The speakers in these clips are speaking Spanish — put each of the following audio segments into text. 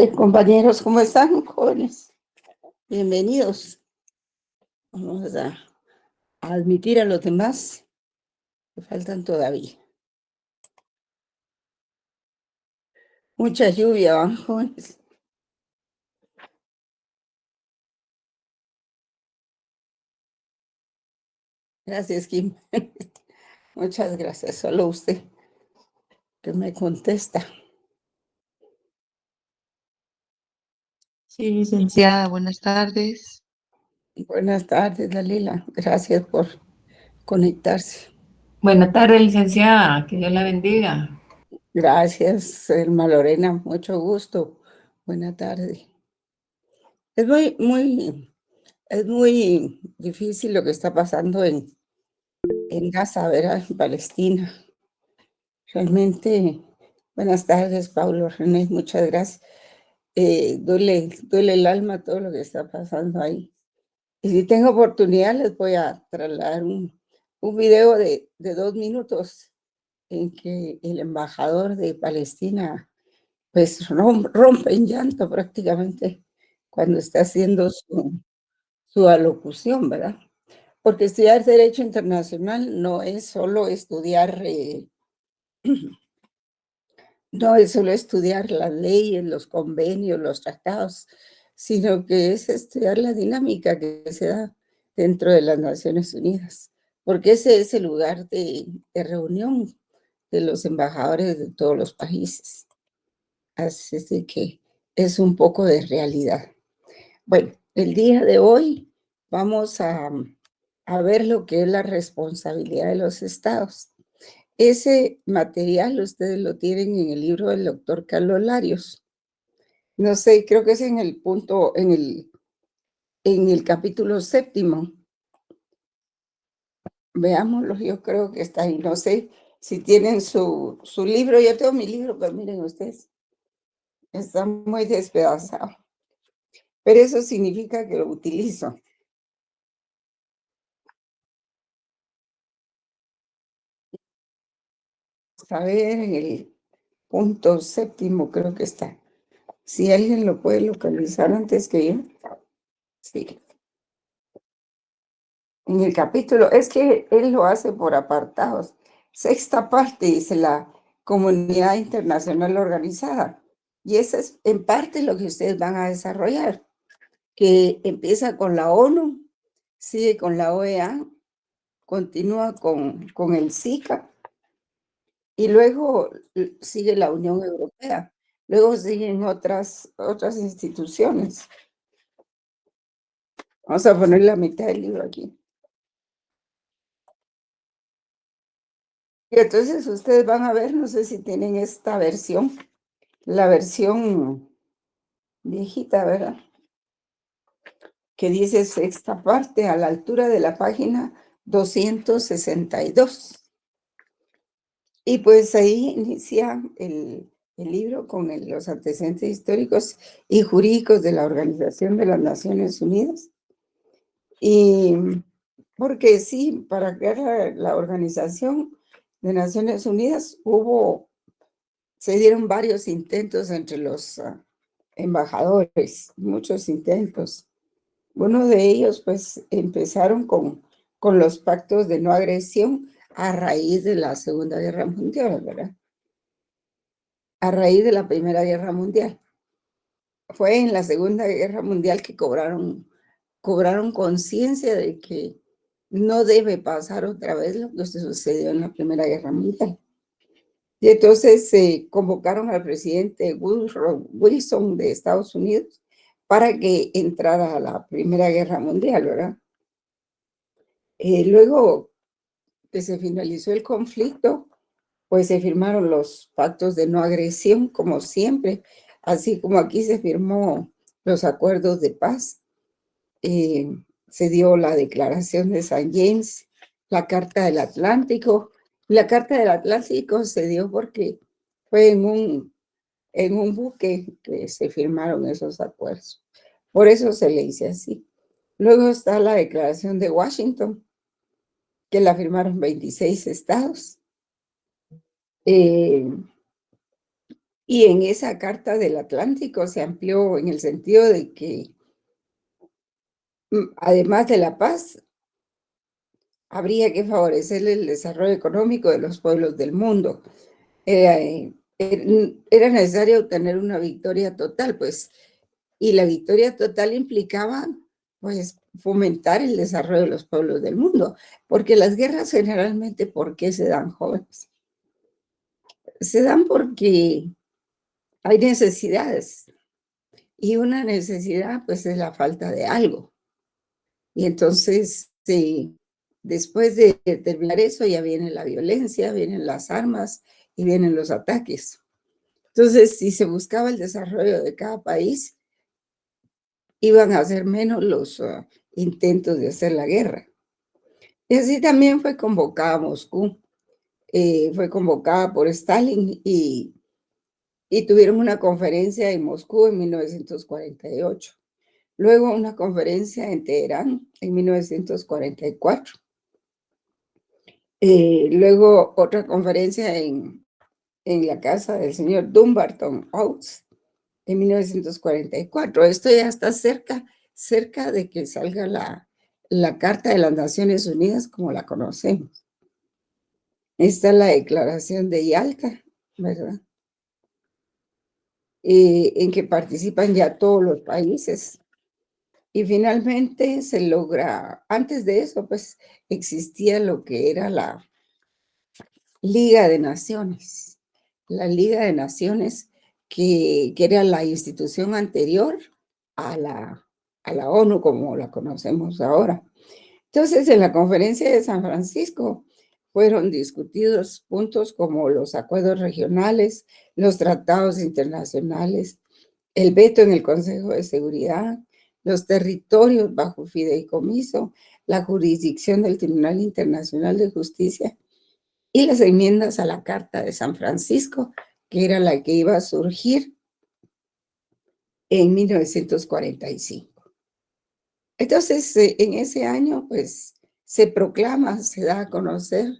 Compañeros, ¿cómo están, jóvenes? Bienvenidos. Vamos a admitir a los demás que faltan todavía. Mucha lluvia, ¿van, jóvenes? Gracias, Kim. Muchas gracias. Solo usted que me contesta. Sí, licenciada, buenas tardes. Buenas tardes, Dalila. Gracias por conectarse. Buenas tardes, licenciada, que Dios la bendiga. Gracias, Elma Lorena. Mucho gusto. Buena tarde. Es muy difícil lo que está pasando en Gaza, ¿verdad? En Palestina. Realmente, buenas tardes, Paulo, René, muchas gracias. Duele el alma todo lo que está pasando ahí. Y si tengo oportunidad, les voy a trasladar un video de 2 minutos en que el embajador de Palestina pues rompe en llanto prácticamente cuando está haciendo su alocución, ¿verdad? Porque estudiar Derecho Internacional no es solo estudiar no es solo estudiar las leyes, los convenios, los tratados, sino que es estudiar la dinámica que se da dentro de las Naciones Unidas, porque ese es el lugar de reunión de los embajadores de todos los países. Así es de que es un poco de realidad. Bueno, el día de hoy vamos a ver lo que es la responsabilidad de los estados. Ese material ustedes lo tienen en el libro del doctor Carlos Larios. No sé, creo que es en el punto, en el capítulo 7. Veámoslo, yo creo que está ahí. No sé si tienen su libro. Yo tengo mi libro, pero miren ustedes, está muy despedazado. Pero eso significa que lo utilizo. A ver, en el punto 7 creo que está. Si alguien lo puede localizar antes que yo. Sí. En el capítulo, es que él lo hace por apartados. Sexta parte dice la comunidad internacional organizada. Y eso es en parte lo que ustedes van a desarrollar, que empieza con la ONU, sigue con la OEA, continúa con el SICA y luego sigue la Unión Europea. Luego siguen otras instituciones. Vamos a poner la mitad del libro aquí. Y entonces ustedes van a ver, no sé si tienen esta versión, la versión viejita, ¿verdad? Que dice sexta parte a la altura de la página 262. Y pues ahí inicia el libro con los antecedentes históricos y jurídicos de la Organización de las Naciones Unidas. Y porque sí, para crear la Organización de Naciones Unidas se dieron varios intentos entre los embajadores, muchos intentos. Uno de ellos, pues, empezaron con los pactos de no agresión a raíz de la Segunda Guerra Mundial, ¿verdad? A raíz de la Primera Guerra Mundial. Fue en la Segunda Guerra Mundial que cobraron conciencia de que no debe pasar otra vez lo que sucedió en la Primera Guerra Mundial. Y entonces se convocaron al presidente Woodrow Wilson de Estados Unidos para que entrara a la Primera Guerra Mundial, ¿verdad? Luego que se finalizó el conflicto, pues se firmaron los pactos de no agresión, como siempre, así como aquí se firmó los acuerdos de paz. Se dio la Declaración de San James, la Carta del Atlántico. La Carta del Atlántico se dio porque fue en un buque que se firmaron esos acuerdos. Por eso se le dice así. Luego está la Declaración de Washington, que la firmaron 26 estados. Y en esa Carta del Atlántico se amplió en el sentido de que, además de la paz, habría que favorecer el desarrollo económico de los pueblos del mundo. Era necesario obtener una victoria total, pues, y la victoria total implicaba, pues, fomentar el desarrollo de los pueblos del mundo, porque las guerras generalmente, ¿por qué se dan, jóvenes? Se dan porque hay necesidades, y una necesidad, pues, es la falta de algo. Y entonces, después de terminar eso, ya viene la violencia, vienen las armas y vienen los ataques. Entonces, si se buscaba el desarrollo de cada país, iban a ser menos los intentos de hacer la guerra. Y así también fue convocada Moscú, fue convocada por Stalin y tuvieron una conferencia en Moscú en 1948. Luego una conferencia en Teherán en 1944. Luego otra conferencia en la casa del señor Dumbarton Oates en 1944. Esto ya está cerca de que salga la Carta de las Naciones Unidas como la conocemos. Esta es la Declaración de Yalta, ¿verdad? En que participan ya todos los países. Y finalmente se logra, antes de eso, pues existía lo que era la Liga de Naciones. La Liga de Naciones, que era la institución anterior a la ONU como la conocemos ahora. Entonces, en la conferencia de San Francisco fueron discutidos puntos como los acuerdos regionales, los tratados internacionales, el veto en el Consejo de Seguridad, los territorios bajo fideicomiso, la jurisdicción del Tribunal Internacional de Justicia y las enmiendas a la Carta de San Francisco, que era la que iba a surgir en 1945. Entonces, en ese año, pues, se proclama, se da a conocer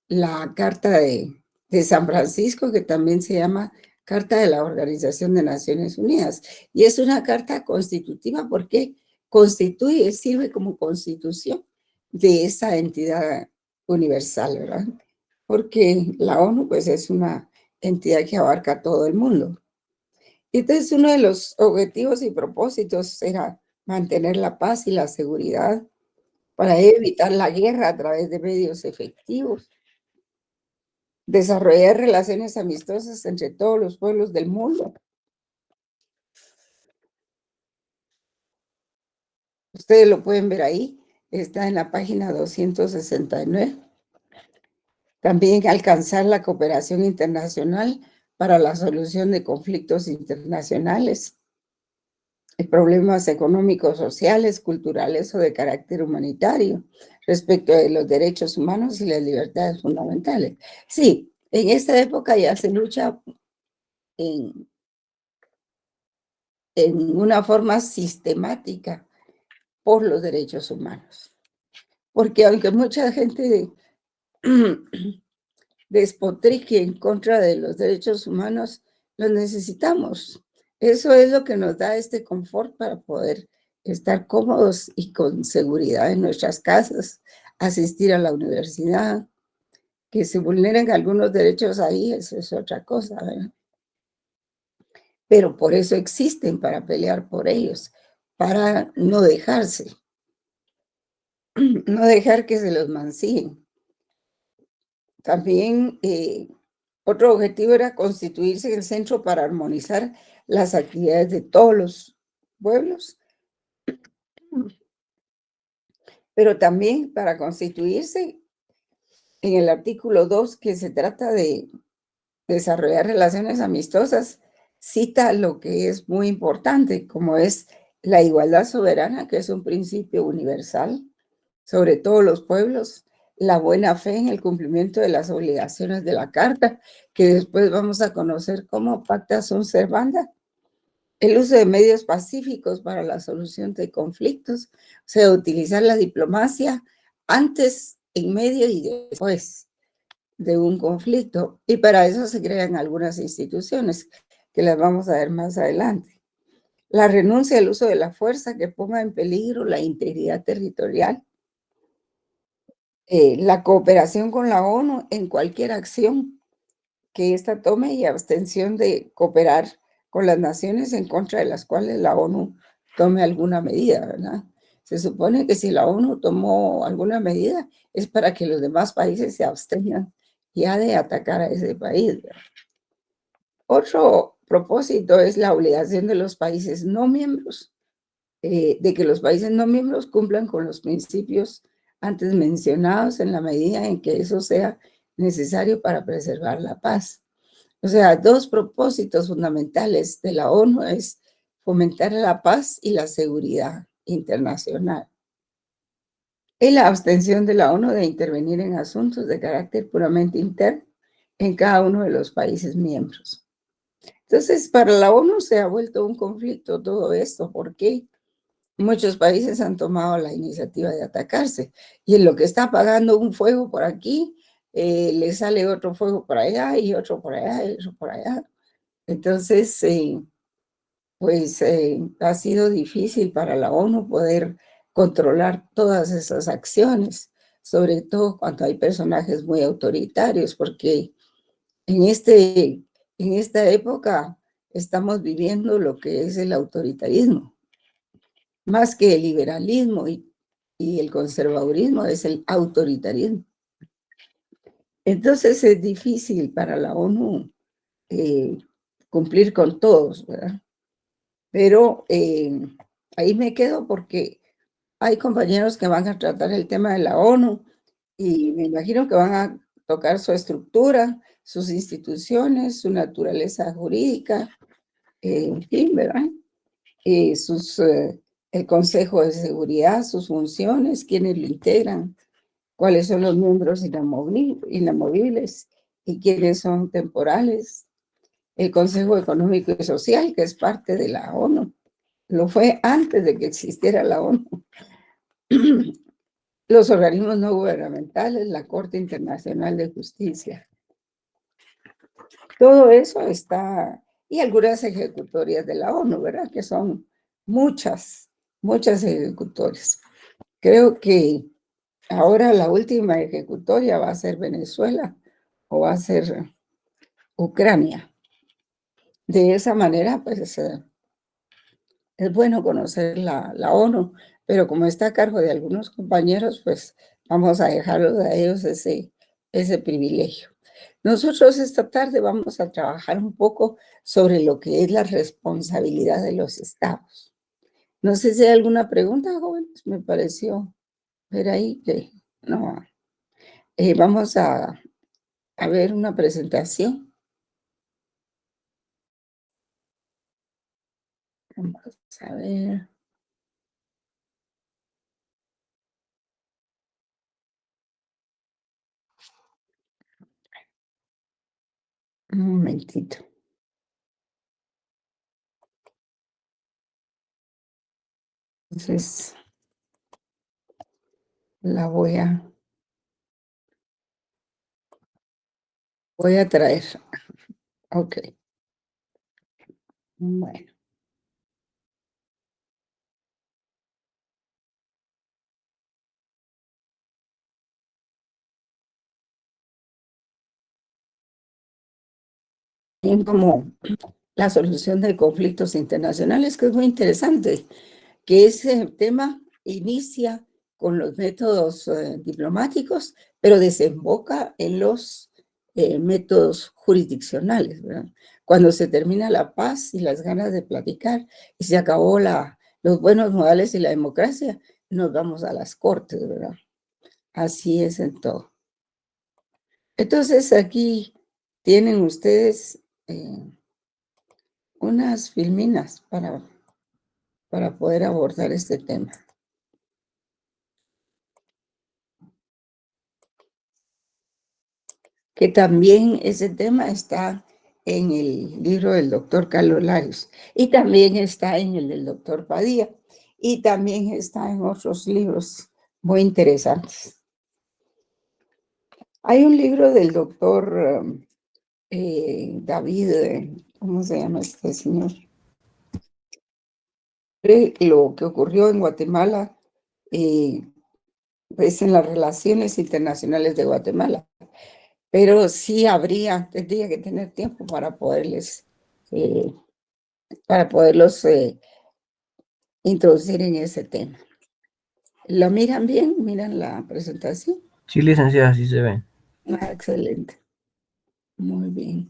la Carta de San Francisco, que también se llama Carta de la Organización de Naciones Unidas. Y es una carta constitutiva porque constituye, sirve como constitución de esa entidad universal, ¿verdad? Porque la ONU, pues, es una entidad que abarca a todo el mundo. Entonces, uno de los objetivos y propósitos era mantener la paz y la seguridad para evitar la guerra a través de medios efectivos, desarrollar relaciones amistosas entre todos los pueblos del mundo. Ustedes lo pueden ver ahí, está en la página 269. También alcanzar la cooperación internacional para la solución de conflictos internacionales, problemas económicos, sociales, culturales o de carácter humanitario respecto de los derechos humanos y las libertades fundamentales. Sí, en esta época ya se lucha en una forma sistemática por los derechos humanos. Porque aunque mucha gente despotrique en contra de los derechos humanos, los necesitamos. Eso es lo que nos da este confort para poder estar cómodos y con seguridad en nuestras casas, asistir a la universidad. Que se vulneren algunos derechos ahí, eso es otra cosa, ¿verdad? Pero por eso existen, para pelear por ellos, para no dejarse, no dejar que se los mancillen. También otro objetivo era constituirse en el centro para armonizar las actividades de todos los pueblos, pero también para constituirse en el artículo 2, que se trata de desarrollar relaciones amistosas, cita lo que es muy importante, como es la igualdad soberana, que es un principio universal sobre todos los pueblos, la buena fe en el cumplimiento de las obligaciones de la Carta, que después vamos a conocer como Pacta Sunt Servanda, el uso de medios pacíficos para la solución de conflictos, o sea, utilizar la diplomacia antes, en medio y después de un conflicto. Y para eso se crean algunas instituciones que las vamos a ver más adelante. La renuncia al uso de la fuerza que ponga en peligro la integridad territorial. La cooperación con la ONU en cualquier acción que ésta tome y abstención de cooperar con las naciones en contra de las cuales la ONU tome alguna medida, ¿verdad? Se supone que si la ONU tomó alguna medida es para que los demás países se abstengan ya de atacar a ese país, ¿verdad? Otro propósito es la obligación de los países no miembros, de que los países no miembros cumplan con los principios antes mencionados en la medida en que eso sea necesario para preservar la paz. O sea, dos propósitos fundamentales de la ONU es fomentar la paz y la seguridad internacional. Y la abstención de la ONU de intervenir en asuntos de carácter puramente interno en cada uno de los países miembros. Entonces, para la ONU se ha vuelto un conflicto todo esto, porque muchos países han tomado la iniciativa de atacarse, y en lo que está apagando un fuego por aquí, le sale otro fuego por allá, y otro por allá, y otro por allá. Entonces, pues ha sido difícil para la ONU poder controlar todas esas acciones, sobre todo cuando hay personajes muy autoritarios, porque en, en esta época estamos viviendo lo que es el autoritarismo, más que el liberalismo y el conservadurismo, es el autoritarismo. Entonces es difícil para la ONU eh, cumplir con todos, ¿verdad? Pero ahí me quedo porque hay compañeros que van a tratar el tema de la ONU y me imagino que van a tocar su estructura, sus instituciones, su naturaleza jurídica, en fin, ¿verdad? El Consejo de Seguridad, sus funciones, quiénes lo integran, cuáles son los miembros inamovibles y quiénes son temporales. El Consejo Económico y Social, que es parte de la ONU, lo fue antes de que existiera la ONU. Los organismos no gubernamentales, la Corte Internacional de Justicia. Todo eso está, y algunas ejecutorias de la ONU, ¿verdad? Que son muchas, muchas ejecutorias. Creo que ahora la última ejecutoria va a ser Venezuela o va a ser Ucrania. De esa manera, pues es bueno conocer la ONU, pero como está a cargo de algunos compañeros, pues vamos a dejarlos a ellos ese privilegio. Nosotros esta tarde vamos a trabajar un poco sobre lo que es la responsabilidad de los estados. No sé si hay alguna pregunta, jóvenes, me pareció ver ahí que no. Vamos a ver una presentación. Vamos a ver. Un momentito. Entonces, la voy a traer. Ok. Bueno. Bien, como la solución de conflictos internacionales, que es muy interesante, que ese tema inicia con los métodos diplomáticos, pero desemboca en los métodos jurisdiccionales, ¿verdad? Cuando se termina la paz y las ganas de platicar y se acabó los buenos modales y la democracia, nos vamos a las cortes, ¿verdad? Así es en todo. Entonces aquí tienen ustedes unas filminas para poder abordar este tema. Que también ese tema está en el libro del doctor Carlos Larios y también está en el del doctor Padilla y también está en otros libros muy interesantes. Hay un libro del doctor David, ¿cómo se llama este señor? Lo que ocurrió en Guatemala, pues en las relaciones internacionales de Guatemala. Pero sí tendría que tener tiempo eh, para poderlos introducir en ese tema. ¿Lo miran bien? ¿Miran la presentación? Sí, licenciada, sí se ve. Ah, excelente. Muy bien.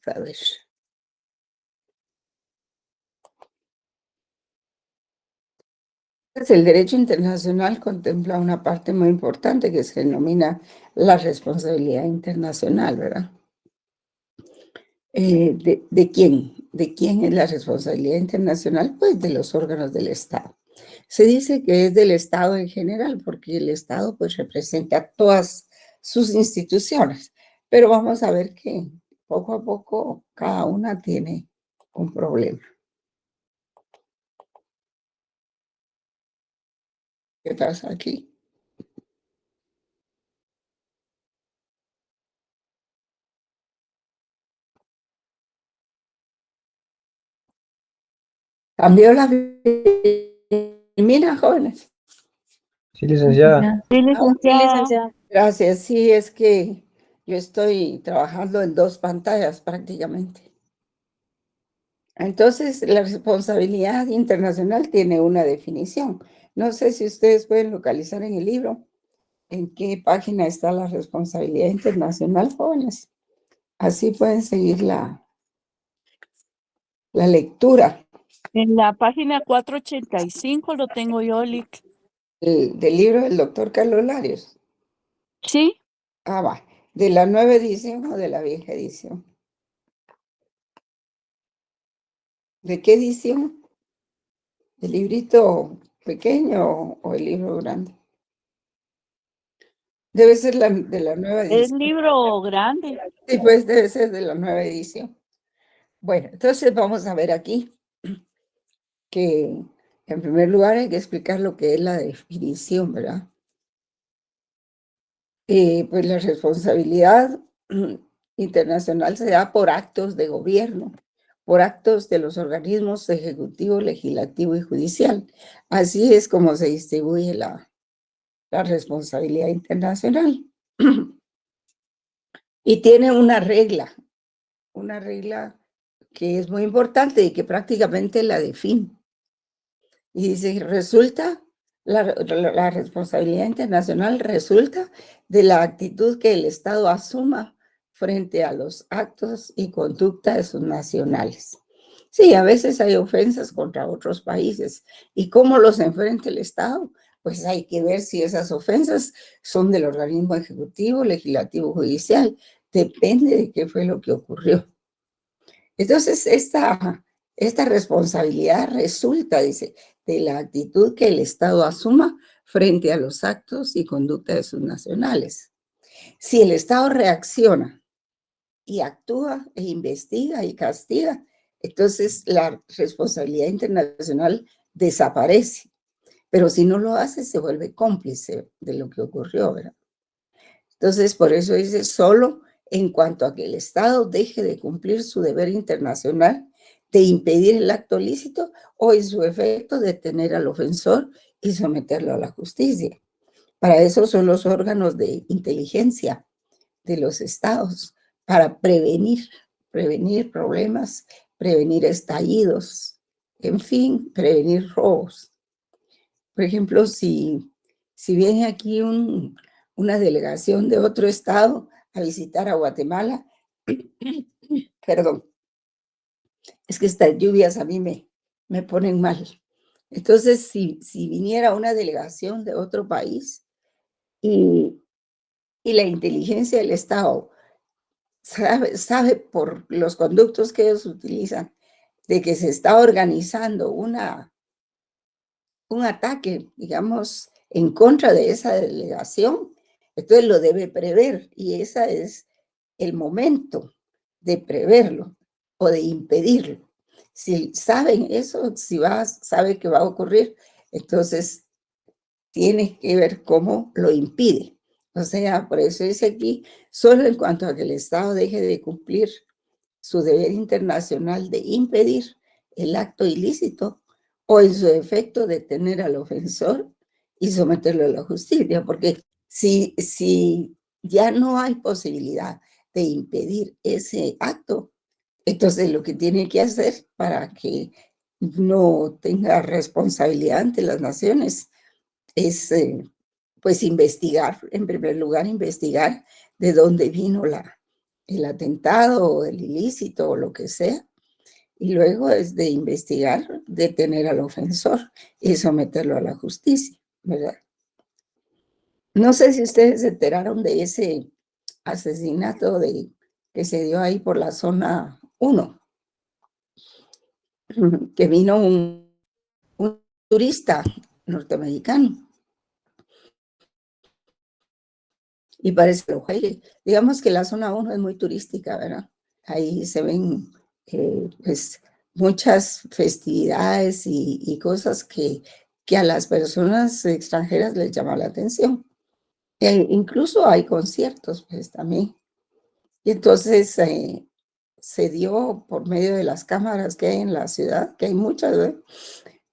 A ver. Pues el derecho internacional contempla una parte muy importante que se denomina la responsabilidad internacional, ¿verdad? ¿De quién? ¿De quién es la responsabilidad internacional? Pues de los órganos del Estado. Se dice que es del Estado en general, porque el Estado pues representa todas sus instituciones, pero vamos a ver que poco a poco cada una tiene un problema. ¿Qué pasa aquí? Cambió la mira, jóvenes. Sí, licenciada. Sí, Sí, licenciada. licenciada. Gracias. Sí, es que yo estoy trabajando en 2 pantallas prácticamente. Entonces, la responsabilidad internacional tiene una definición. No sé si ustedes pueden localizar en el libro en qué página está la responsabilidad internacional, jóvenes. Así pueden seguir la lectura En la página 485 lo tengo yo, Lick. del libro del doctor Carlos Larios. Sí, Ah, va. ¿De la nueva edición o de la vieja edición? ¿De qué edición? ¿El librito pequeño o el libro grande? Debe ser de la nueva es edición. libro grande. Sí, pues debe ser de la nueva edición. Bueno, entonces vamos a ver aquí que en primer lugar hay que explicar lo que es la definición, ¿verdad? Pues la responsabilidad internacional se da por actos de gobierno, por actos de los organismos ejecutivo, legislativo y judicial. Así es como se distribuye la responsabilidad internacional. Y tiene una regla que es muy importante y que prácticamente la define. Y dice, la responsabilidad internacional resulta de la actitud que el Estado asuma frente a los actos y conducta de sus nacionales. Sí, a veces hay ofensas contra otros países. ¿Y cómo los enfrenta el Estado? Pues hay que ver si esas ofensas son del organismo ejecutivo, legislativo, judicial. Depende de qué fue lo que ocurrió. Entonces, esta responsabilidad resulta, dice, de la actitud que el Estado asuma frente a los actos y conducta de sus nacionales. Si el Estado reacciona y actúa e investiga y castiga, entonces la responsabilidad internacional desaparece. Pero si no lo hace, se vuelve cómplice de lo que ocurrió, ¿verdad? Entonces, por eso dice, solo en cuanto a que el Estado deje de cumplir su deber internacional de impedir el acto lícito o en su efecto detener al ofensor y someterlo a la justicia. Para eso son los órganos de inteligencia de los estados, para prevenir problemas, prevenir estallidos, en fin, prevenir robos. Por ejemplo, si viene aquí una delegación de otro estado a visitar a Guatemala, perdón, es que estas lluvias a mí me ponen mal. Entonces, si viniera una delegación de otro país y, y la inteligencia del Estado sabe por los conductos que ellos utilizan de que se está organizando un ataque, digamos, en contra de esa delegación, entonces lo debe prever y ese es el momento de preverlo o de impedirlo. Si saben eso, si sabe que va a ocurrir, entonces tiene que ver cómo lo impide. O sea, por eso dice aquí, solo en cuanto a que el Estado deje de cumplir su deber internacional de impedir el acto ilícito o en su efecto detener al ofensor y someterlo a la justicia, porque si ya no hay posibilidad de impedir ese acto, entonces lo que tiene que hacer para que no tenga responsabilidad ante las naciones es pues investigar, en primer lugar, investigar de dónde vino el atentado o el ilícito o lo que sea, y luego es de investigar, detener al ofensor y someterlo a la justicia, ¿verdad? No sé si ustedes se enteraron de ese asesinato que se dio ahí por la zona 1, que vino un turista norteamericano. Y parece que, digamos que la zona 1 es muy turística, ¿verdad? Ahí se ven pues, muchas festividades y cosas que a las personas extranjeras les llama la atención. Incluso hay conciertos, pues también. Y entonces se dio por medio de las cámaras que hay en la ciudad, que hay muchas, ¿verdad?,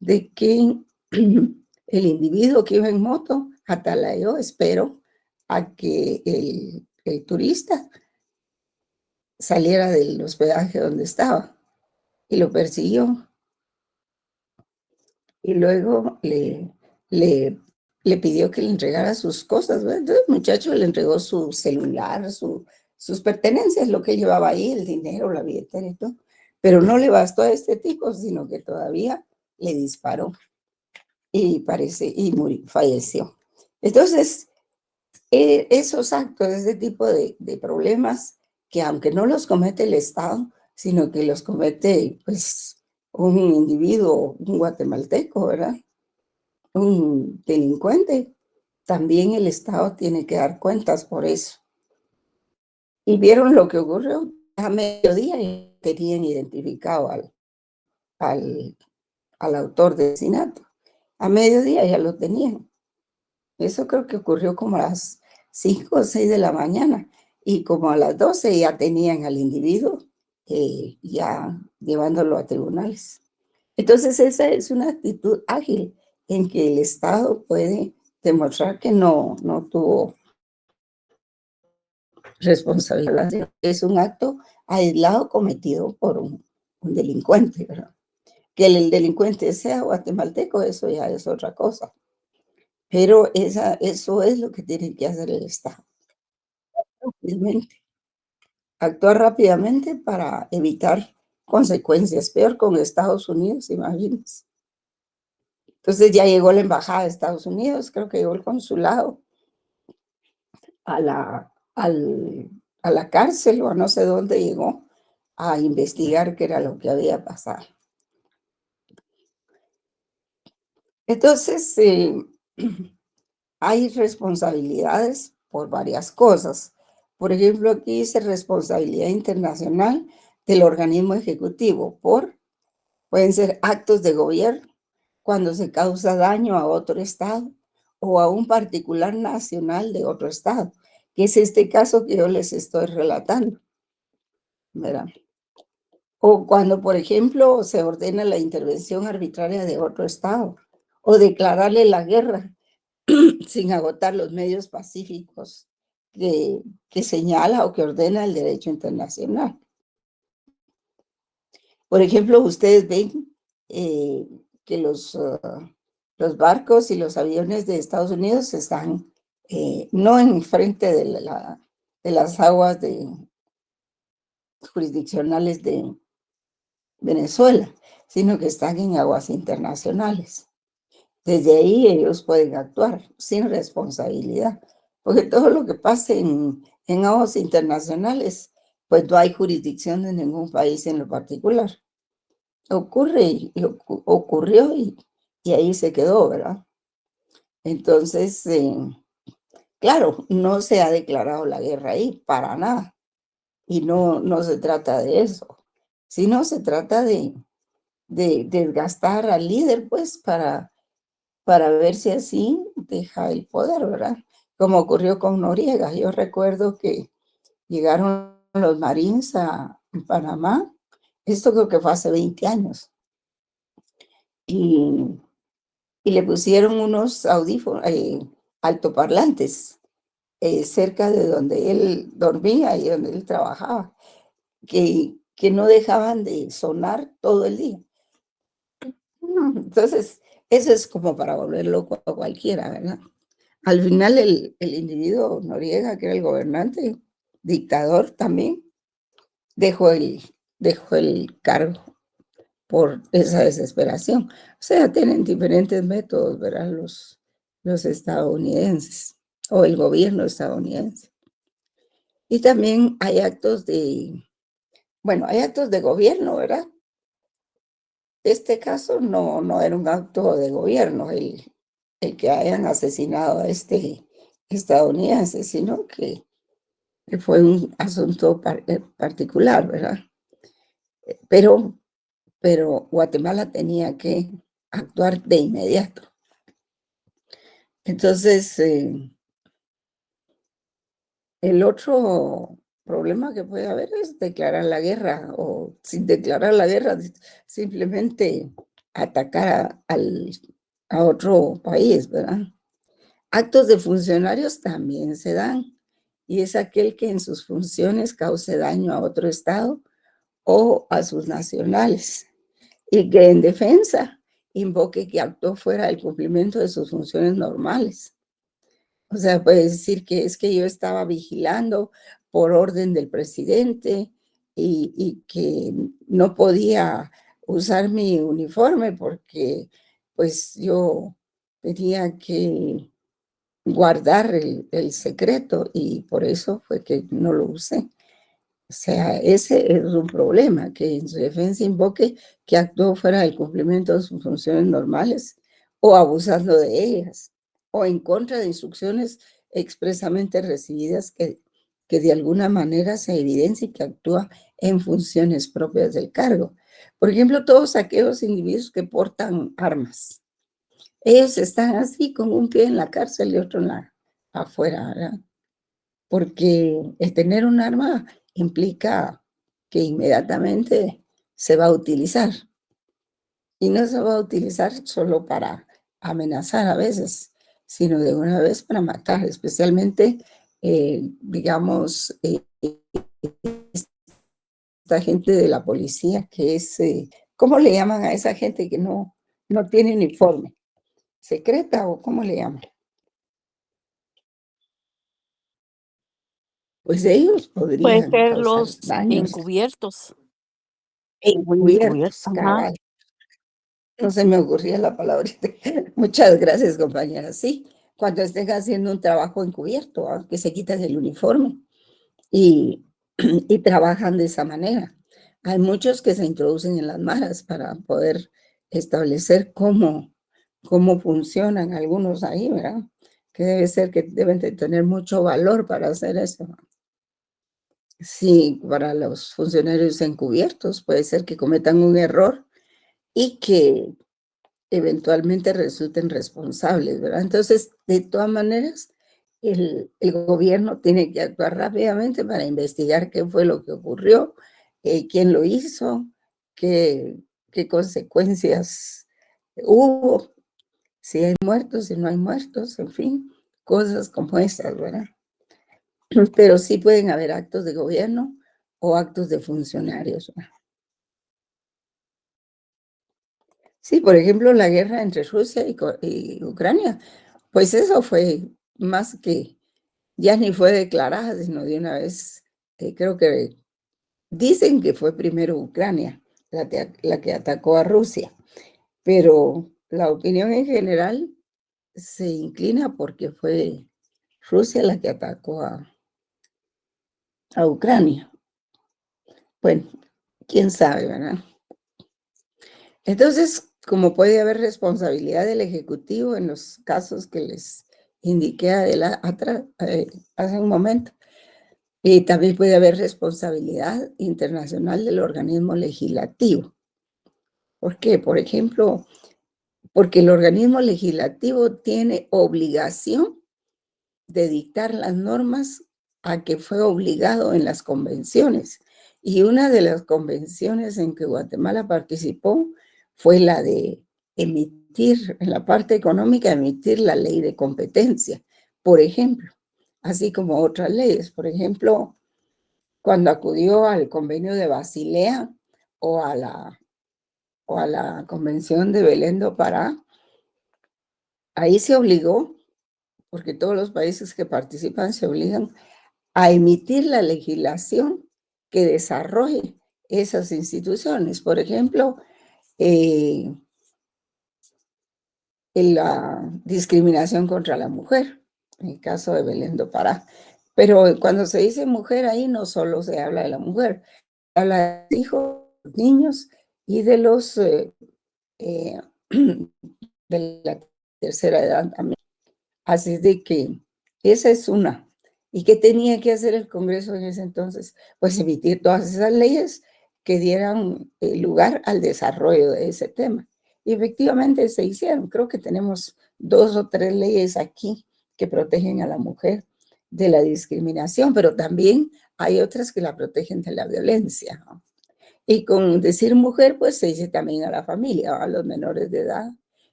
de que el individuo que iba en moto atalayó, espero, a que el turista saliera del hospedaje donde estaba y lo persiguió. Y luego le pidió que le entregara sus cosas, ¿verdad? Entonces el muchacho le entregó su celular, sus pertenencias, lo que llevaba ahí, el dinero, la billetera y todo. Pero no le bastó a este tipo, sino que todavía le disparó y murió, falleció. Entonces, esos actos, ese tipo de problemas, que aunque no los comete el Estado, sino que los comete pues un individuo, un guatemalteco, ¿verdad?, un delincuente, también el Estado tiene que dar cuentas por eso. Y vieron lo que ocurrió a mediodía y tenían identificado al, al autor del asesinato. A mediodía ya lo tenían. Eso creo que ocurrió como a las 5 o 6 de la mañana, y como a las 12 ya tenían al individuo, ya llevándolo a tribunales. Entonces, esa es una actitud ágil en que el Estado puede demostrar que no tuvo responsabilidad. Es un acto aislado cometido por un delincuente, ¿verdad? Que el delincuente sea guatemalteco, eso ya es otra cosa. Pero eso es lo que tiene que hacer el Estado. Rápidamente, actuar rápidamente para evitar consecuencias. Peor con Estados Unidos, imagínense. Entonces ya llegó la embajada de Estados Unidos, creo que llegó el consulado a a la cárcel o a no sé dónde llegó a investigar qué era lo que había pasado. Entonces, hay responsabilidades por varias cosas. Por ejemplo, aquí dice responsabilidad internacional del organismo ejecutivo pueden ser actos de gobierno cuando se causa daño a otro estado o a un particular nacional de otro estado, que es este caso que yo les estoy relatando, ¿verdad? O cuando, por ejemplo, se ordena la intervención arbitraria de otro estado o declararle la guerra sin agotar los medios pacíficos que señala o que ordena el derecho internacional. Por ejemplo, ustedes ven que los barcos y los aviones de Estados Unidos están no enfrente de las aguas jurisdiccionales de Venezuela, sino que están en aguas internacionales. Desde ahí ellos pueden actuar sin responsabilidad, porque todo lo que pase en aguas internacionales, pues no hay jurisdicción de ningún país en lo particular. Ocurrió y ahí se quedó, ¿verdad? Entonces, claro, no se ha declarado la guerra ahí para nada, y no se trata de eso, sino se trata de desgastar al líder, pues, para ver si así deja el poder, ¿verdad? Como ocurrió con Noriega. Yo recuerdo que llegaron los Marines a Panamá, esto creo que fue hace 20 años, y, y le pusieron unos audífonos, altoparlantes, cerca de donde él dormía y donde él trabajaba, que no dejaban de sonar todo el día. Entonces, eso es como para volver loco a cualquiera, ¿verdad? Al final el individuo Noriega, que era el gobernante, dictador también, dejó el cargo por esa desesperación. O sea, tienen diferentes métodos, ¿verdad? Los estadounidenses o el gobierno estadounidense. Y también hay actos hay actos de gobierno, ¿verdad? Este caso no era un acto de gobierno, el que hayan asesinado a este estadounidense, sino que fue un asunto particular, ¿verdad? Pero, pero Guatemala tenía que actuar de inmediato. Entonces, el otro problema que puede haber es declarar la guerra o sin declarar la guerra, simplemente atacar a otro país, ¿verdad? Actos de funcionarios también se dan y es aquel que en sus funciones cause daño a otro Estado o a sus nacionales y que en defensa invoque que actuó fuera del cumplimiento de sus funciones normales. O sea, puede decir que es que yo estaba vigilando por orden del presidente y que no podía usar mi uniforme porque pues yo tenía que guardar el secreto y por eso fue que no lo usé. O sea, ese es un problema, que en su defensa invoque que actuó fuera del cumplimiento de sus funciones normales o abusando de ellas o en contra de instrucciones expresamente recibidas que de alguna manera se evidencie que actúa en funciones propias del cargo. Por ejemplo, todos aquellos individuos que portan armas. Ellos están así con un pie en la cárcel y otro afuera, ¿verdad? Porque el tener un arma implica que inmediatamente se va a utilizar y no se va a utilizar solo para amenazar a veces, sino de una vez para matar, especialmente, digamos, esta gente de la policía que es, ¿cómo le llaman a esa gente que no tiene uniforme? ¿Secreta o cómo le llaman? Pues ellos Puede podrían ser causar los daños encubiertos. encubiertos, Ajá. cabal. No se me ocurría la palabra. Muchas gracias, compañera. Sí, cuando estén haciendo un trabajo encubierto, que se quitan el uniforme y, y trabajan de esa manera. Hay muchos que se introducen en las maras para poder establecer cómo funcionan algunos ahí, ¿verdad? Que debe ser que deben de tener mucho valor para hacer eso. Sí, para los funcionarios encubiertos puede ser que cometan un error y que eventualmente resulten responsables, ¿verdad? Entonces, de todas maneras, el gobierno tiene que actuar rápidamente para investigar qué fue lo que ocurrió, quién lo hizo, qué consecuencias hubo, si hay muertos, si no hay muertos, en fin, cosas como esas, ¿verdad? Pero sí pueden haber actos de gobierno o actos de funcionarios, ¿verdad? Sí, por ejemplo, la guerra entre Rusia y Ucrania, pues eso fue más que, ya ni fue declarada, sino de una vez, creo que dicen que fue primero Ucrania la que atacó a Rusia, pero la opinión en general se inclina porque fue Rusia la que atacó a Ucrania. Bueno, quién sabe, ¿verdad? Entonces, como puede haber responsabilidad del Ejecutivo en los casos que les indiqué hace un momento, Y también puede haber responsabilidad internacional del organismo legislativo. ¿Por qué? Por ejemplo, porque el organismo legislativo tiene obligación de dictar las normas a que fue obligado en las convenciones. Y una de las convenciones en que Guatemala participó fue la de emitir, en la parte económica, emitir la ley de competencia, por ejemplo, así como otras leyes. Por ejemplo, cuando acudió al convenio de Basilea o a la convención de Belén do Pará, ahí se obligó, porque todos los países que participan se obligan a emitir la legislación que desarrolle esas instituciones. Por ejemplo, en la discriminación contra la mujer, en el caso de Belén do Pará. Pero cuando se dice mujer, ahí no solo se habla de la mujer, se habla de hijos, niños y de los de la tercera edad también. Así de que esa es una. ¿Y qué tenía que hacer el Congreso en ese entonces? Pues emitir todas esas leyes que dieran lugar al desarrollo de ese tema. Y efectivamente se hicieron. Creo que tenemos 2 o 3 leyes aquí que protegen a la mujer de la discriminación, pero también hay otras que la protegen de la violencia, ¿no? Y con decir mujer, pues se dice también a la familia, a los menores de edad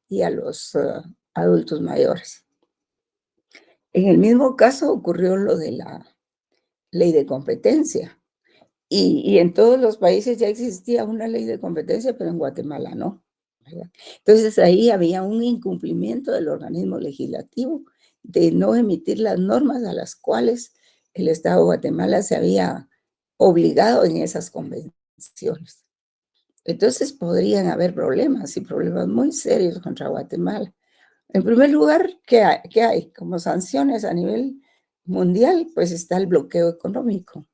y a los adultos mayores. En el mismo caso ocurrió lo de la ley de competencia. Y en todos los países ya existía una ley de competencia, pero en Guatemala no, ¿verdad? Entonces ahí había un incumplimiento del organismo legislativo de no emitir las normas a las cuales el Estado de Guatemala se había obligado en esas convenciones. Entonces podrían haber problemas y problemas muy serios contra Guatemala. En primer lugar, ¿qué hay? Como sanciones a nivel mundial, pues está el bloqueo económico.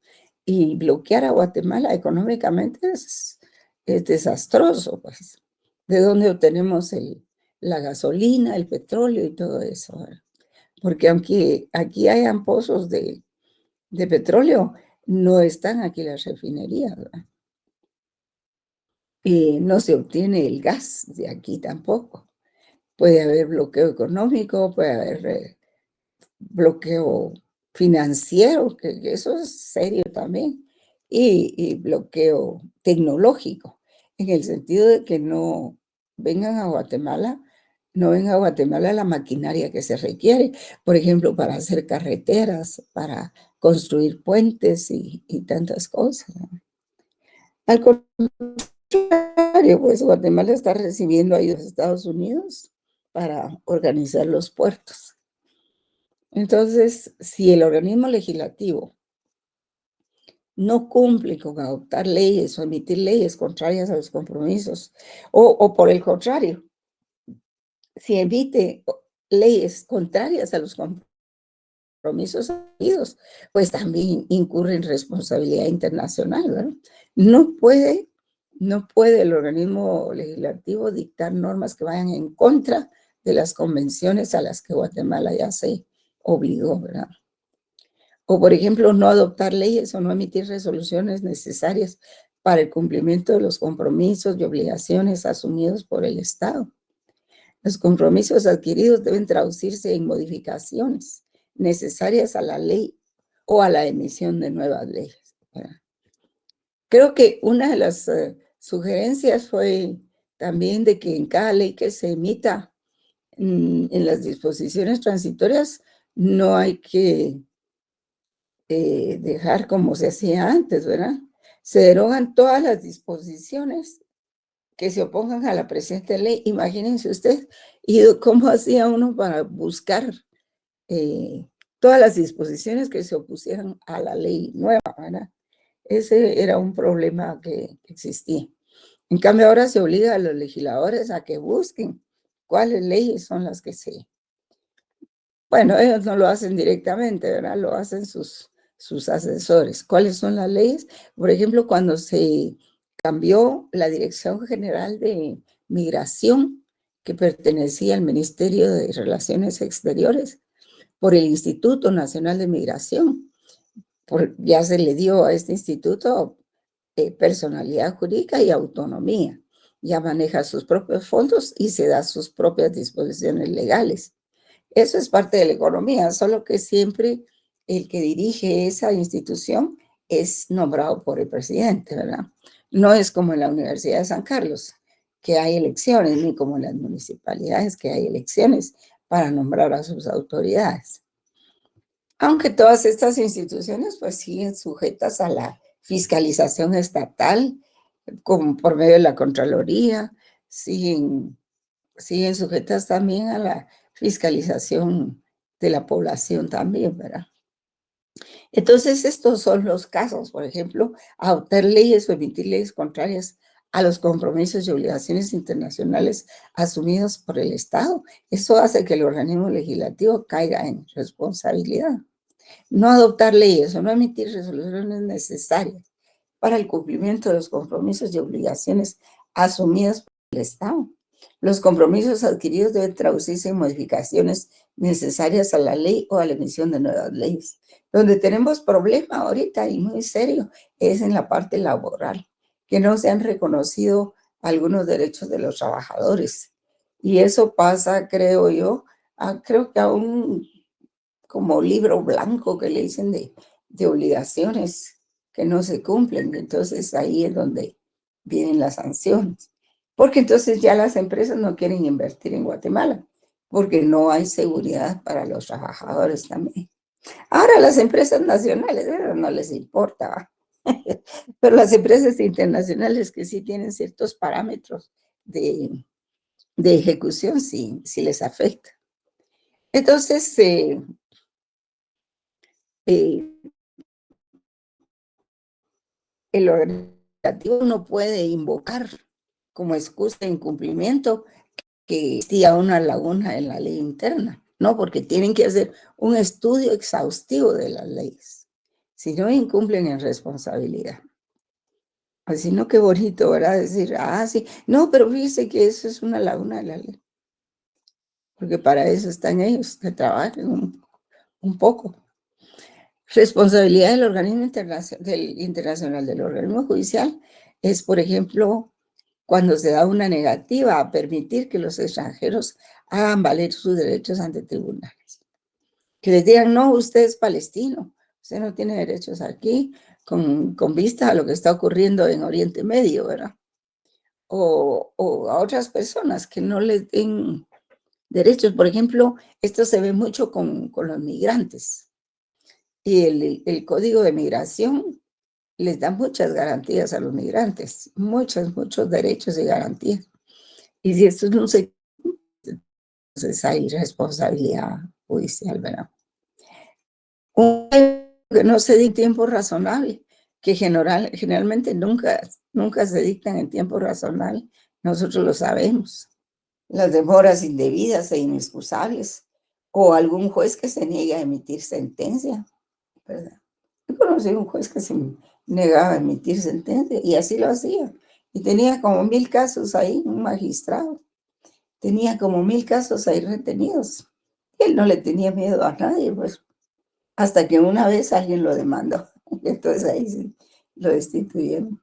Y bloquear a Guatemala económicamente es desastroso, pues. ¿De dónde obtenemos la gasolina, el petróleo y todo eso? ¿Verdad? Porque aunque aquí hayan pozos de petróleo, no están aquí las refinerías, ¿verdad? Y no se obtiene el gas de aquí tampoco. Puede haber bloqueo económico, puede haber bloqueo financiero, que eso es serio también, y bloqueo tecnológico, en el sentido de que no vengan a Guatemala, no venga a Guatemala la maquinaria que se requiere, por ejemplo, para hacer carreteras, para construir puentes y tantas cosas. Al contrario, pues Guatemala está recibiendo ayuda de Estados Unidos para organizar los puertos. Entonces, si el organismo legislativo no cumple con adoptar leyes o emitir leyes contrarias a los compromisos, o por el contrario, si emite leyes contrarias a los compromisos adquiridos, pues también incurre en responsabilidad internacional, ¿verdad? No puede el organismo legislativo dictar normas que vayan en contra de las convenciones a las que Guatemala ya se obligó, ¿verdad? O, por ejemplo, no adoptar leyes o no emitir resoluciones necesarias para el cumplimiento de los compromisos y obligaciones asumidos por el Estado. Los compromisos adquiridos deben traducirse en modificaciones necesarias a la ley o a la emisión de nuevas leyes, ¿verdad? Creo que una de las sugerencias fue también de que en cada ley que se emita en las disposiciones transitorias no hay que dejar como se hacía antes, ¿verdad? Se derogan todas las disposiciones que se opongan a la presente ley. Imagínense usted, y cómo hacía uno para buscar todas las disposiciones que se opusieran a la ley nueva, ¿verdad? Ese era un problema que existía. En cambio, ahora se obliga a los legisladores a que busquen cuáles leyes son las que bueno, ellos no lo hacen directamente, ¿verdad? Lo hacen sus asesores. ¿Cuáles son las leyes? Por ejemplo, cuando se cambió la Dirección General de Migración, que pertenecía al Ministerio de Relaciones Exteriores, por el Instituto Nacional de Migración, ya se le dio a este instituto personalidad jurídica y autonomía. Ya maneja sus propios fondos y se da sus propias disposiciones legales. Eso es parte de la economía, solo que siempre el que dirige esa institución es nombrado por el presidente, ¿verdad? No es como en la Universidad de San Carlos, que hay elecciones, ni como en las municipalidades, que hay elecciones para nombrar a sus autoridades. Aunque todas estas instituciones pues siguen sujetas a la fiscalización estatal, como por medio de la Contraloría, siguen sujetas también a la fiscalización de la población también, ¿verdad? Entonces, estos son los casos, por ejemplo, adoptar leyes o emitir leyes contrarias a los compromisos y obligaciones internacionales asumidos por el Estado. Eso hace que el organismo legislativo caiga en responsabilidad. No adoptar leyes o no emitir resoluciones necesarias para el cumplimiento de los compromisos y obligaciones asumidas por el Estado. Los compromisos adquiridos deben traducirse en modificaciones necesarias a la ley o a la emisión de nuevas leyes. Donde tenemos problema ahorita y muy serio es en la parte laboral, que no se han reconocido algunos derechos de los trabajadores. Y eso pasa, creo yo, creo que aún como libro blanco que le dicen de obligaciones que no se cumplen. Entonces ahí es donde vienen las sanciones. Porque entonces ya las empresas no quieren invertir en Guatemala, porque no hay seguridad para los trabajadores también. Ahora las empresas nacionales no les importa, pero las empresas internacionales que sí tienen ciertos parámetros de ejecución sí les afecta. Entonces, el organizativo no puede invocar como excusa de incumplimiento que existía una laguna en la ley interna, no, porque tienen que hacer un estudio exhaustivo de las leyes. Si no, incumplen en responsabilidad. Así no, qué bonito, ¿verdad? Decir, sí, no, pero fíjese que eso es una laguna de la ley. Porque para eso están ellos, que trabajen un poco. Responsabilidad del organismo internacional, del organismo judicial, es, por ejemplo, cuando se da una negativa a permitir que los extranjeros hagan valer sus derechos ante tribunales. Que les digan, no, usted es palestino, usted no tiene derechos aquí, con vista a lo que está ocurriendo en Oriente Medio, ¿verdad? O a otras personas que no les den derechos. Por ejemplo, esto se ve mucho con los migrantes. Y el Código de Migración les da muchas garantías a los migrantes, muchos derechos y garantías. Y si esto no se cumple, entonces hay responsabilidad judicial, ¿verdad? Que no se dicta en tiempo razonable, que generalmente nunca se dictan en tiempo razonable, nosotros lo sabemos. Las demoras indebidas e inexcusables, o algún juez que se niegue a emitir sentencia, ¿verdad? Yo conocí un juez que se negaba a emitir sentencia y así lo hacía. Y tenía como 1000 casos ahí, un magistrado. Tenía como 1000 casos ahí retenidos. Y él no le tenía miedo a nadie, pues, hasta que una vez alguien lo demandó. Entonces ahí sí lo destituyeron.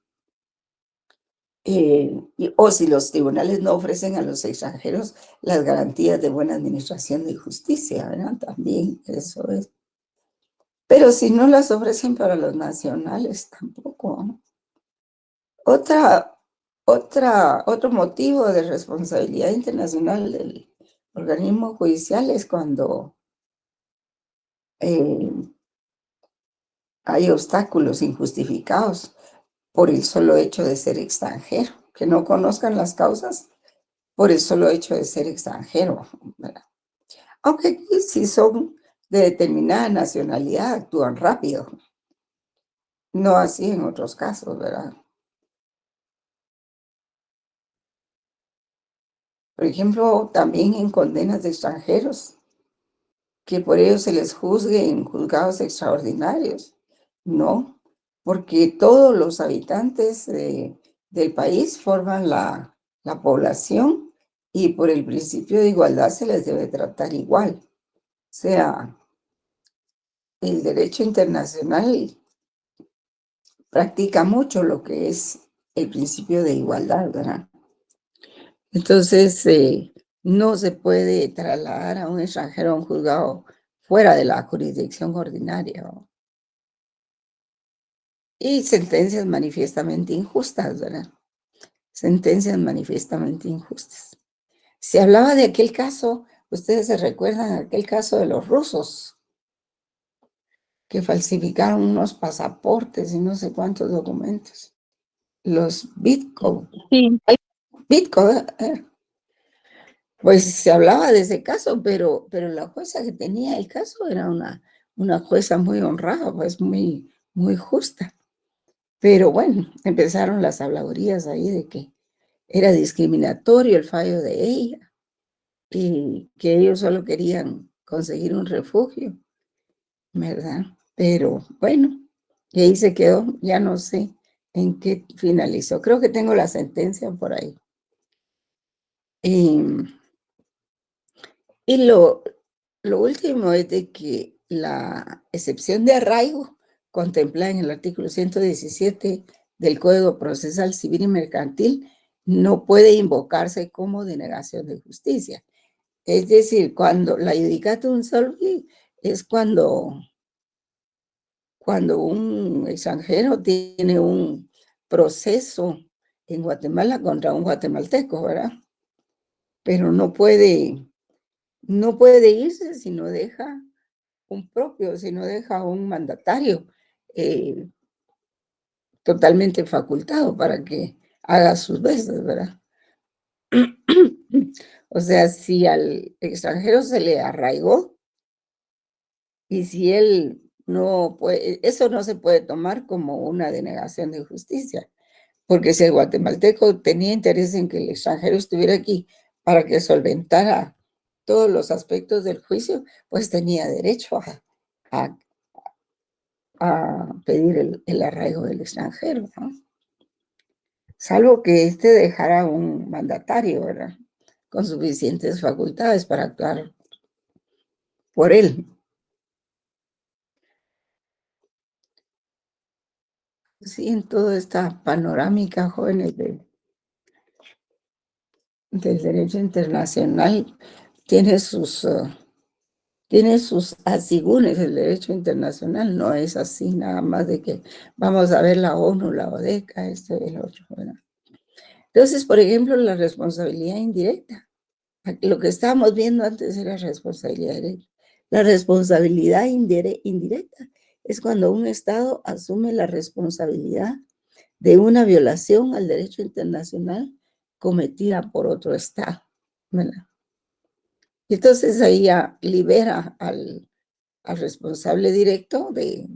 O si los tribunales no ofrecen a los extranjeros las garantías de buena administración de justicia, ¿verdad? También eso es. Pero si no las ofrecen para los nacionales, tampoco, ¿no? Otro motivo de responsabilidad internacional del organismo judicial es cuando hay obstáculos injustificados por el solo hecho de ser extranjero, que no conozcan las causas por el solo hecho de ser extranjero, ¿verdad? Aunque aquí si son de determinada nacionalidad actúan rápido, no así en otros casos, ¿verdad? Por ejemplo, también en condenas de extranjeros, que por ello se les juzgue en juzgados extraordinarios. No, porque todos los habitantes del país forman la población y por el principio de igualdad se les debe tratar igual. O sea, el derecho internacional practica mucho lo que es el principio de igualdad, ¿verdad? Entonces, no se puede trasladar a un extranjero a un juzgado fuera de la jurisdicción ordinaria, ¿no? Y sentencias manifiestamente injustas, ¿verdad? Sentencias manifiestamente injustas. Se hablaba de aquel caso, ustedes se recuerdan aquel caso de los rusos que falsificaron unos pasaportes y no sé cuántos documentos. Los Bitco. Sí, Bitco, pues se hablaba de ese caso, pero la jueza que tenía el caso era una jueza muy honrada, pues muy, muy justa. Pero bueno, empezaron las habladurías ahí de que era discriminatorio el fallo de ella y que ellos solo querían conseguir un refugio, ¿verdad? Pero bueno, y ahí se quedó, ya no sé en qué finalizó. Creo que tengo la sentencia por ahí. Y lo último es de que la excepción de arraigo contemplada en el artículo 117 del Código Procesal Civil y Mercantil no puede invocarse como denegación de justicia. Es decir, cuando la iudicatum solvi es cuando un extranjero tiene un proceso en Guatemala contra un guatemalteco, ¿verdad? Pero no puede irse si no deja un propio, si no deja un mandatario eh, totalmente facultado para que haga sus veces, ¿verdad? O sea, si al extranjero se le arraigó y si él no puede, eso no se puede tomar como una denegación de justicia, porque si el guatemalteco tenía interés en que el extranjero estuviera aquí para que solventara todos los aspectos del juicio, pues tenía derecho a pedir el arraigo del extranjero, ¿no? Salvo que éste dejara un mandatario, ¿verdad? Con suficientes facultades para actuar por él. Sí, en toda esta panorámica, jóvenes, del derecho internacional, tiene sus asegúnes el derecho internacional, no es así nada más de que vamos a ver la ONU, la ODECA, el otro, ¿verdad? Entonces, por ejemplo, la responsabilidad indirecta. Lo que estábamos viendo antes era responsabilidad directa. La responsabilidad indirecta es cuando un Estado asume la responsabilidad de una violación al derecho internacional cometida por otro Estado, ¿verdad? Entonces ahí ya libera al responsable directo de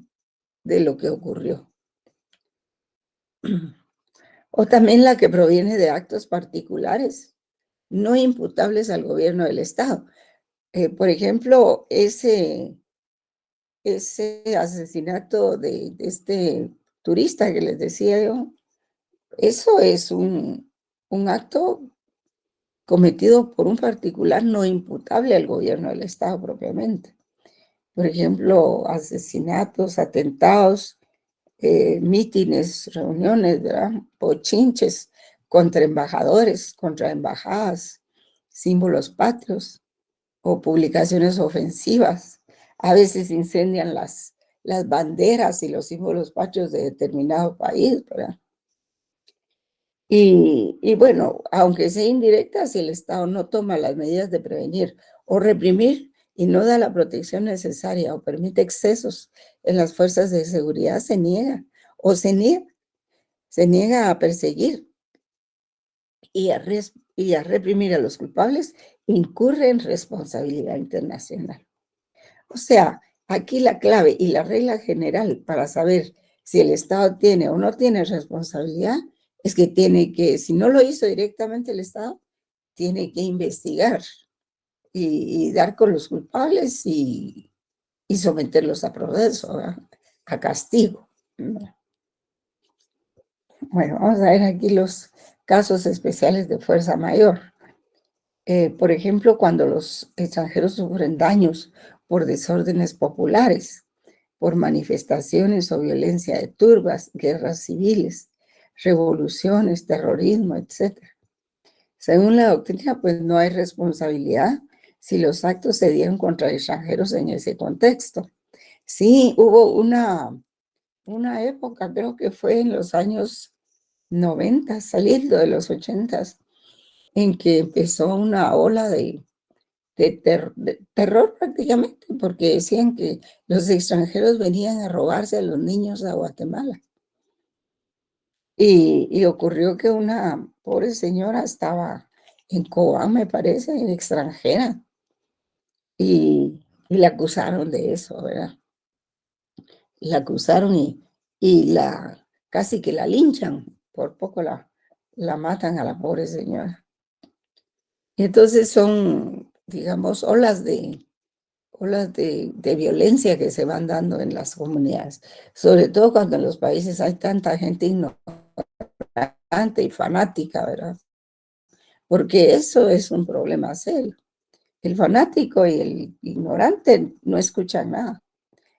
lo que ocurrió. O también la que proviene de actos particulares, no imputables al gobierno del Estado. Por ejemplo, ese asesinato de este turista que les decía yo, eso es un acto cometido por un particular no imputable al gobierno del Estado propiamente. Por ejemplo, asesinatos, atentados, mítines, reuniones, ¿verdad? Pochinches contra embajadores, contra embajadas, símbolos patrios o publicaciones ofensivas. A veces incendian las banderas y los símbolos patrios de determinado país, ¿verdad? Y bueno, aunque sea indirecta, si el Estado no toma las medidas de prevenir o reprimir y no da la protección necesaria o permite excesos en las fuerzas de seguridad, se niega a perseguir y a reprimir a los culpables, incurre en responsabilidad internacional. O sea, aquí la clave y la regla general para saber si el Estado tiene o no tiene responsabilidad es que tiene que, si no lo hizo directamente el Estado, tiene que investigar y dar con los culpables y someterlos a proceso, a castigo. Bueno, vamos a ver aquí los casos especiales de fuerza mayor. Por ejemplo, cuando los extranjeros sufren daños por desórdenes populares, por manifestaciones o violencia de turbas, guerras civiles, revoluciones, terrorismo, etc. Según la doctrina, pues no hay responsabilidad si los actos se dieron contra extranjeros en ese contexto. Sí, hubo una época, creo que fue en los años 90, saliendo de los 80, en que empezó una ola de terror prácticamente, porque decían que los extranjeros venían a robarse a los niños a Guatemala. Y ocurrió que una pobre señora estaba en Cobán, me parece, en extranjera, y la acusaron de eso, ¿verdad? La acusaron y casi que la linchan, por poco la matan a la pobre señora. Y entonces son, digamos, olas de violencia que se van dando en las comunidades, sobre todo cuando en los países hay tanta gente ignorante y fanática, ¿verdad? Porque eso es un problema serio. El fanático y el ignorante no escuchan nada.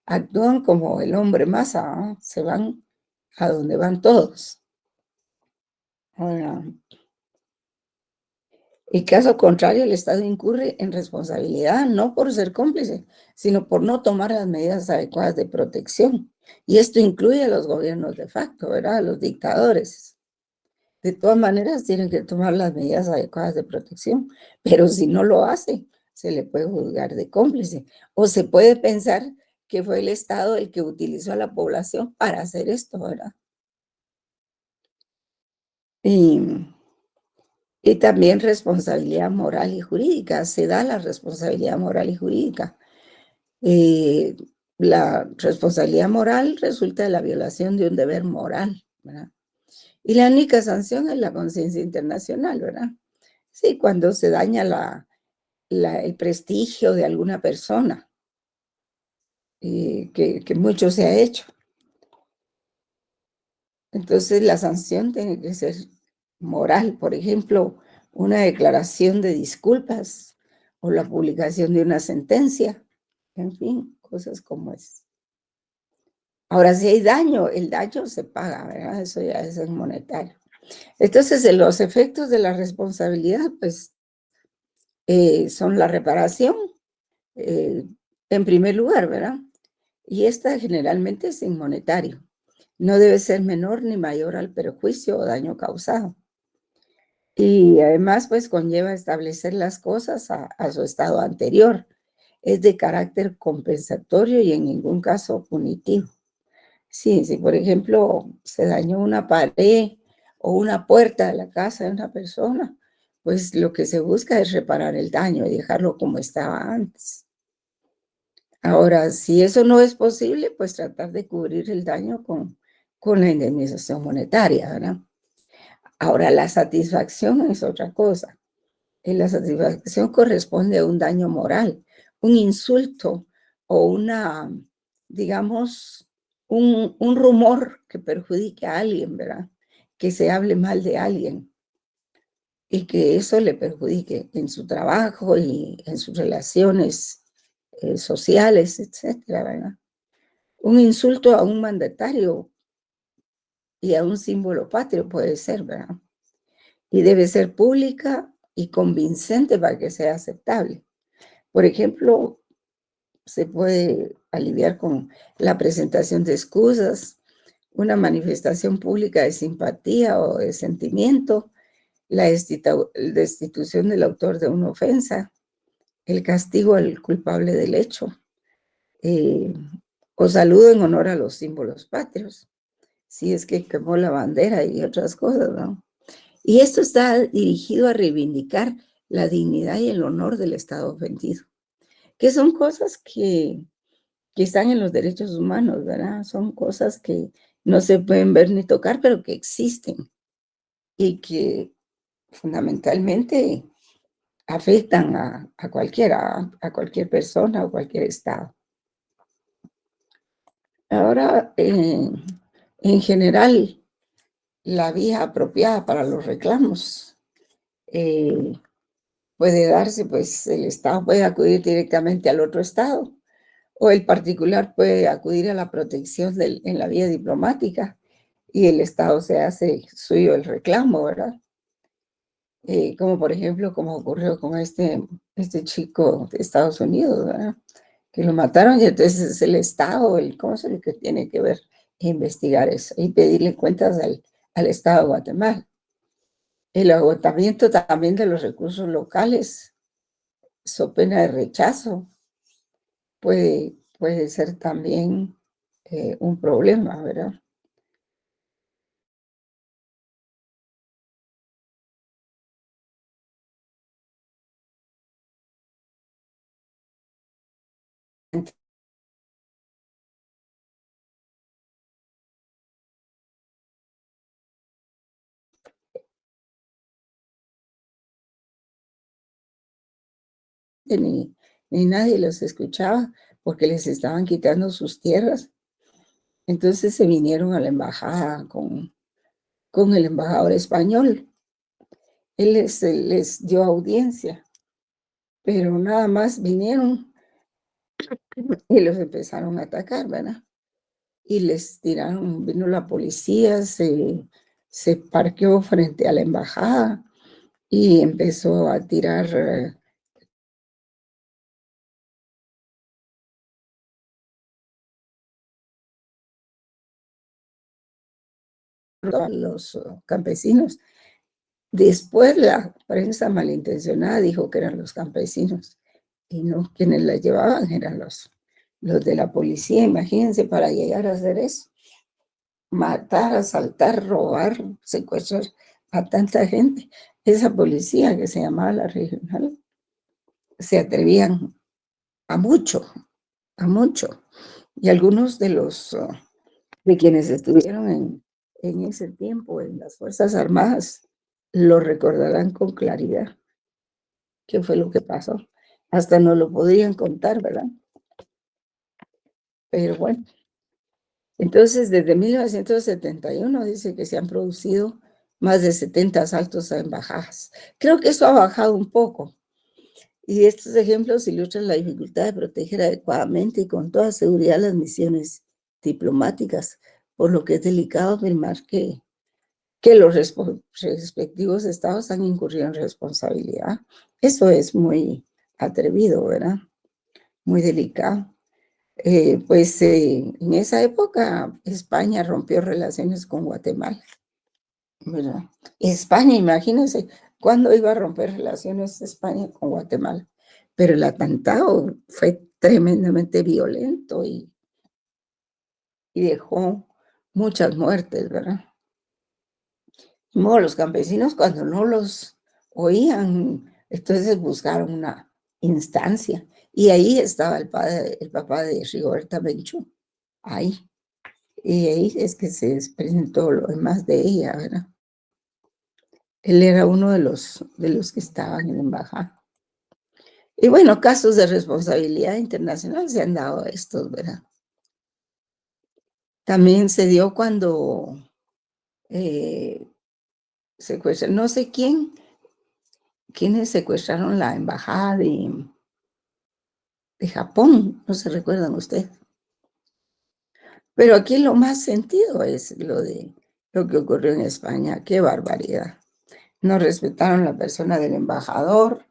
Actúan como el hombre masa, ¿no? Se van a donde van todos. Ahora, en caso contrario, el Estado incurre en responsabilidad no por ser cómplice, sino por no tomar las medidas adecuadas de protección. Y esto incluye a los gobiernos de facto, ¿verdad? A los dictadores. De todas maneras, tienen que tomar las medidas adecuadas de protección, pero si no lo hace, se le puede juzgar de cómplice. O se puede pensar que fue el Estado el que utilizó a la población para hacer esto, ¿verdad? Y también responsabilidad moral y jurídica. Se da la responsabilidad moral y jurídica. La responsabilidad moral resulta de la violación de un deber moral, ¿verdad? Y la única sanción es la conciencia internacional, ¿verdad? Sí, cuando se daña el prestigio de alguna persona, que mucho se ha hecho. Entonces la sanción tiene que ser moral, por ejemplo, una declaración de disculpas o la publicación de una sentencia, en fin, cosas como es. Ahora, si hay daño, el daño se paga, ¿verdad? Eso ya es en monetario. Entonces, los efectos de la responsabilidad, pues, son la reparación, en primer lugar, ¿verdad? Y esta generalmente es en monetario. No debe ser menor ni mayor al perjuicio o daño causado. Y además, pues, conlleva establecer las cosas a su estado anterior. Es de carácter compensatorio y en ningún caso punitivo. Sí, si por ejemplo se dañó una pared o una puerta de la casa de una persona, pues lo que se busca es reparar el daño y dejarlo como estaba antes. Ahora, si eso no es posible, pues tratar de cubrir el daño con la indemnización monetaria, ¿verdad? Ahora, la satisfacción es otra cosa. La satisfacción corresponde a un daño moral, un insulto o digamos, un rumor que perjudique a alguien, ¿verdad? Que se hable mal de alguien y que eso le perjudique en su trabajo y en sus relaciones sociales, etcétera, ¿verdad? Un insulto a un mandatario y a un símbolo patrio puede ser, ¿verdad? Y debe ser pública y convincente para que sea aceptable. Por ejemplo, se puede aliviar con la presentación de excusas, una manifestación pública de simpatía o de sentimiento, la destitución del autor de una ofensa, el castigo al culpable del hecho, eh, o saludo en honor a los símbolos patrios, si es que quemó la bandera y otras cosas, ¿no? Y esto está dirigido a reivindicar la dignidad y el honor del Estado ofendido, que son cosas que están en los derechos humanos, ¿verdad? Son cosas que no se pueden ver ni tocar, pero que existen y que fundamentalmente afectan a cualquiera, a cualquier persona o cualquier Estado. Ahora, en general, la vía apropiada para los reclamos puede darse, pues el Estado puede acudir directamente al otro Estado O el particular puede acudir a la protección en la vía diplomática y el Estado se hace suyo el reclamo, ¿verdad? Como por ejemplo, como ocurrió con este chico de Estados Unidos, ¿verdad? Que lo mataron y entonces es el Estado, el cónsul que tiene que ver e investigar eso y pedirle cuentas al Estado de Guatemala. El agotamiento también de los recursos locales, so pena de rechazo, puede ser también un problema, ¿verdad? Ni, ni nadie los escuchaba porque les estaban quitando sus tierras. Entonces se vinieron a la embajada con el embajador español. Él les dio audiencia, pero nada más vinieron y los empezaron a atacar, ¿verdad? Y les tiraron, vino la policía, se parqueó frente a la embajada y empezó a tirar a los campesinos. Después la prensa malintencionada dijo que eran los campesinos y no quienes la llevaban eran los de la policía. Imagínense para llegar a hacer eso, matar, asaltar, robar, secuestrar a tanta gente. Esa policía que se llamaba la regional se atrevían a mucho, a mucho. Y algunos de quienes estuvieron en ese tiempo en las Fuerzas Armadas lo recordarán con claridad. ¿Qué fue lo que pasó? Hasta no lo podrían contar, ¿verdad? Pero bueno, entonces desde 1971 dice que se han producido más de 70 asaltos a embajadas. Creo que eso ha bajado un poco. Y estos ejemplos ilustran la dificultad de proteger adecuadamente y con toda seguridad las misiones diplomáticas, por lo que es delicado afirmar que los respectivos estados han incurrido en responsabilidad. Eso es muy atrevido, ¿verdad? Muy delicado. En esa época España rompió relaciones con Guatemala, ¿verdad? España, imagínense, ¿cuándo iba a romper relaciones España con Guatemala? Pero el atentado fue tremendamente violento y dejó muchas muertes, ¿verdad? No, los campesinos cuando no los oían, entonces buscaron una instancia. Y ahí estaba el papá de Rigoberta Menchú, ahí. Y ahí es que se presentó lo demás de ella, ¿verdad? Él era uno de los que estaban en la embajada. Y bueno, casos de responsabilidad internacional se han dado estos, ¿verdad? También se dio cuando secuestraron, no sé quiénes secuestraron la embajada de Japón, no se recuerdan ustedes. Pero aquí lo más sentido es lo que ocurrió en España. Qué barbaridad. No respetaron la persona del embajador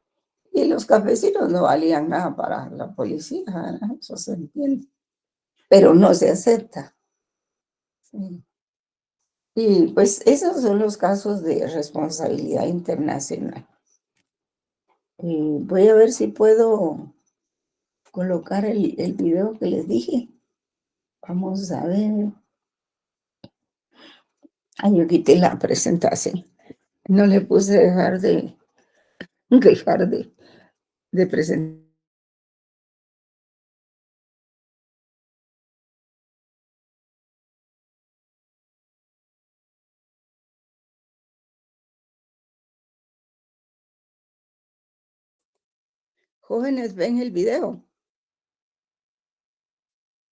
y los campesinos no valían nada para la policía, ¿verdad? Eso se entiende. Pero no se acepta. Sí. Y pues esos son los casos de responsabilidad internacional. Voy a ver si puedo colocar el video que les dije. Vamos a ver. Ah, yo quité la presentación. No le puse dejar de presentar. Jóvenes, ven el video.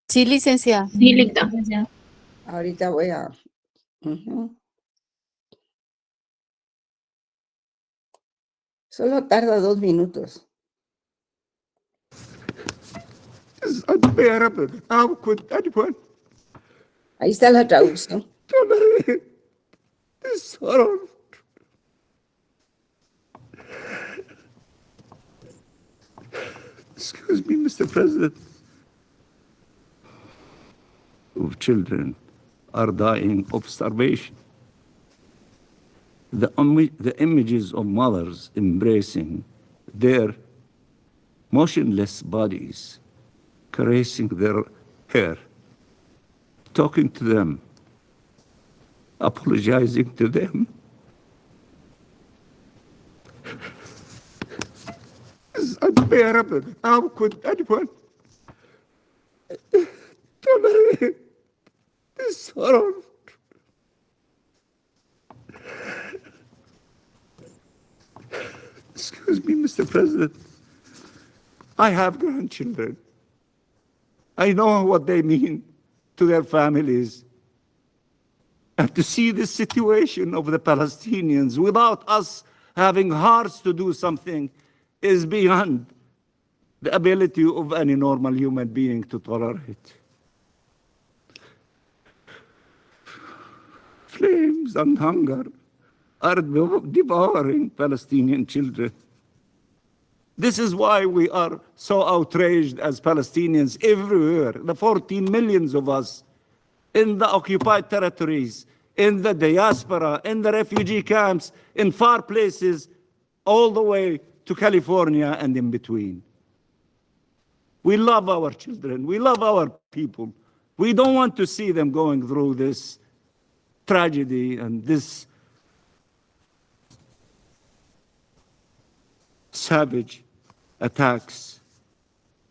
Sí, licenciada. Sí, Licta. Ahorita voy a... Ujú. Solo tarda 2 minutos. It's unbearable. How could anyone Ahí está la traducción. tolerate this horror? Excuse me, Mr. President. Of children are dying of starvation. The images of mothers embracing their motionless bodies, caressing their hair, talking to them, apologizing to them, is unbearable. How could anyone tolerate this horror? Excuse me, Mr. President. I have grandchildren. I know what they mean to their families. And to see the situation of the Palestinians without us having hearts to do something is beyond the ability of any normal human being to tolerate. Flames and hunger are devouring Palestinian children. This is why we are so outraged as Palestinians everywhere, the 14 millions of us in the occupied territories, in the diaspora, in the refugee camps, in far places, all the way to California and in between. We love our children. We love our people. We don't want to see them going through this tragedy and this savage attacks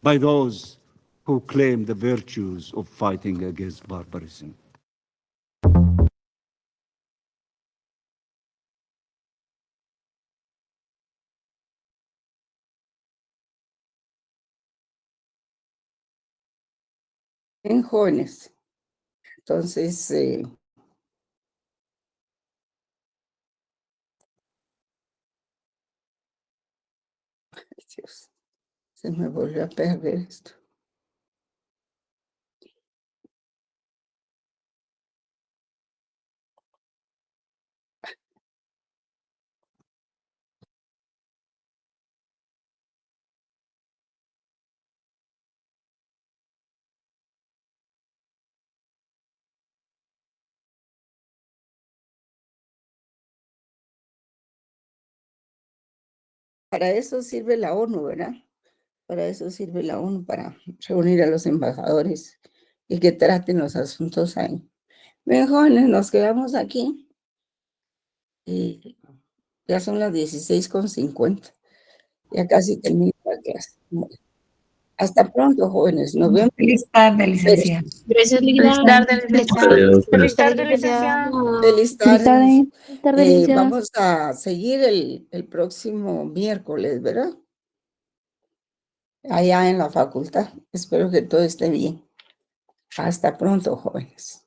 by those who claim the virtues of fighting against barbarism. En jóvenes. Entonces, Dios, se me volvió a perder esto. Para eso sirve la ONU, ¿verdad? Para eso sirve la ONU, para reunir a los embajadores y que traten los asuntos ahí. Bien, jóvenes, nos quedamos aquí. Y ya son las 16:50. Ya casi termina la clase. Hasta pronto, jóvenes. Nos vemos. Feliz tarde, licenciada. Gracias, Feliz Lina. tarde, licenciada. Adiós. Feliz tarde, licenciada. Feliz tarde. tarde, licenciada. Vamos a seguir el próximo miércoles, ¿verdad? Allá en la facultad. Espero que todo esté bien. Hasta pronto, jóvenes.